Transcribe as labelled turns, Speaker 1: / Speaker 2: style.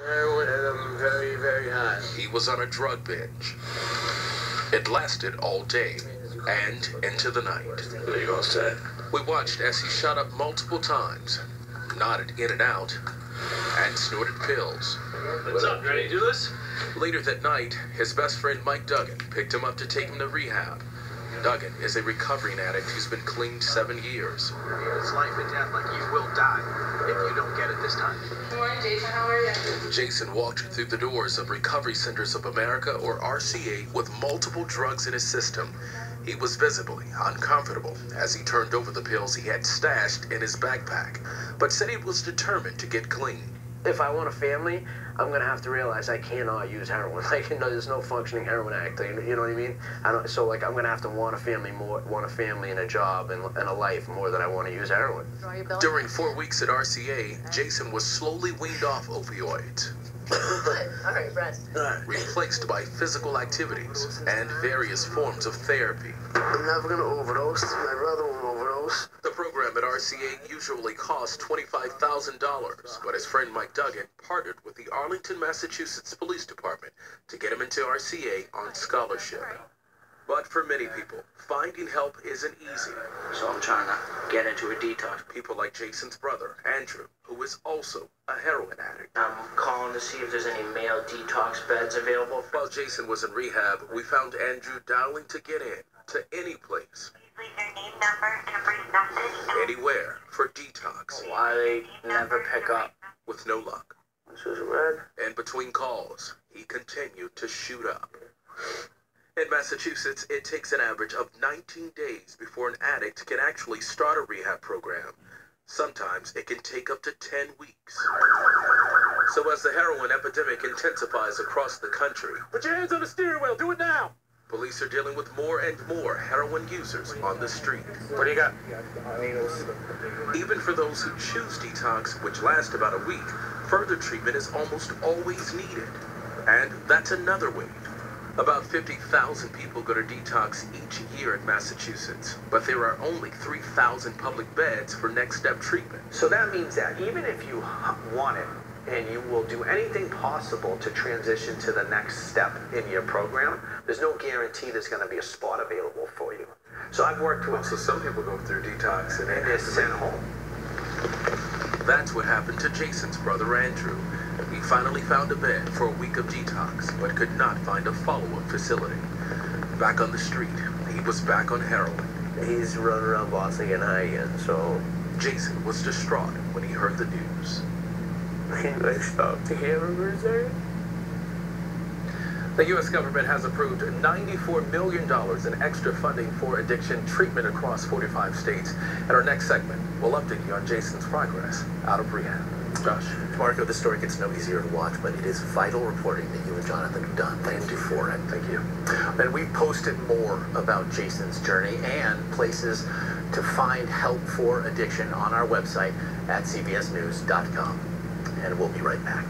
Speaker 1: Heroin and I'm very, very high.
Speaker 2: He was on a drug binge. It lasted all day and into the night.
Speaker 1: What are you gonna say?
Speaker 2: We watched as he shot up multiple times, nodded in and out, and snorted pills.
Speaker 1: What's up? Ready to do this?
Speaker 2: Later that night, his best friend Mike Duggan picked him up to take him to rehab. Duggan is a recovering addict who's been clean 7 years.
Speaker 3: It's life and death, like you will die if you don't get it this time.
Speaker 4: Good morning, Jason. How are you?
Speaker 2: Jason walked through the doors of Recovery Centers of America, or RCA, with multiple drugs in his system. He was visibly uncomfortable as he turned over the pills he had stashed in his backpack, but said he was determined to get clean.
Speaker 5: If I want a family, I'm gonna have to realize I cannot use heroin. Like, there's no functioning heroin addict. You know what I mean? So like, I'm gonna have to want a family and a job and a life more than I want to use heroin.
Speaker 2: During 4 weeks at RCA, Jason was slowly weaned off opioids,
Speaker 4: All right, Brad.
Speaker 2: replaced by physical activities and various forms of therapy.
Speaker 1: I'm never gonna overdose. My brother won't overdose.
Speaker 2: The program at RCA usually costs $25,000, but his friend Mike Duggan partnered with the Arlington, Massachusetts Police Department to get him into RCA on scholarship. But for many people, finding help isn't easy.
Speaker 6: So I'm trying to get into a detox.
Speaker 2: People like Jason's brother, Andrew, who is also a heroin addict.
Speaker 6: I'm calling to see if there's any male detox beds available.
Speaker 2: While Jason was in rehab, we found Andrew dialing to get in to any place,
Speaker 7: Leave your name, number, and a brief message.
Speaker 2: anywhere for detox,
Speaker 6: Why they never pick up?
Speaker 2: with no luck.
Speaker 1: This is red.
Speaker 2: And between calls, he continued to shoot up. In Massachusetts, it takes an average of 19 days before an addict can actually start a rehab program. Sometimes it can take up to 10 weeks. So as the heroin epidemic intensifies across the country,
Speaker 1: Put your hands on the steering wheel. Do it now.
Speaker 2: police are dealing with more and more heroin users on the street.
Speaker 1: What do you got?
Speaker 2: Even for those who choose detox, which lasts about a week, further treatment is almost always needed. And that's another wave. About 50,000 people go to detox each year in Massachusetts, but there are only 3,000 public beds for next step treatment.
Speaker 5: So that means that even if you want it, and you will do anything possible to transition to the next step in your program, there's no guarantee there's going to be a spot available for you. So I've worked with...
Speaker 2: So some people go through detox and
Speaker 5: And they're sent home.
Speaker 2: That's what happened to Jason's brother Andrew. He finally found a bed for a week of detox, but could not find a follow-up facility. Back on the street, he was back on heroin.
Speaker 5: He's running around Boston getting high again, so...
Speaker 2: Jason was distraught when he heard the news.
Speaker 5: Can I stop to hear him for a second?
Speaker 2: The U.S. government has approved $94 million in extra funding for addiction treatment across 45 states. In our next segment, we'll update you on Jason's progress out of rehab. Josh.
Speaker 8: Marco, this story gets no easier to watch, but it is vital reporting that you and Jonathan have done. Thank you for it.
Speaker 2: Thank you.
Speaker 8: And we've posted more about Jason's journey and places to find help for addiction on our website at cbsnews.com. And we'll be right back.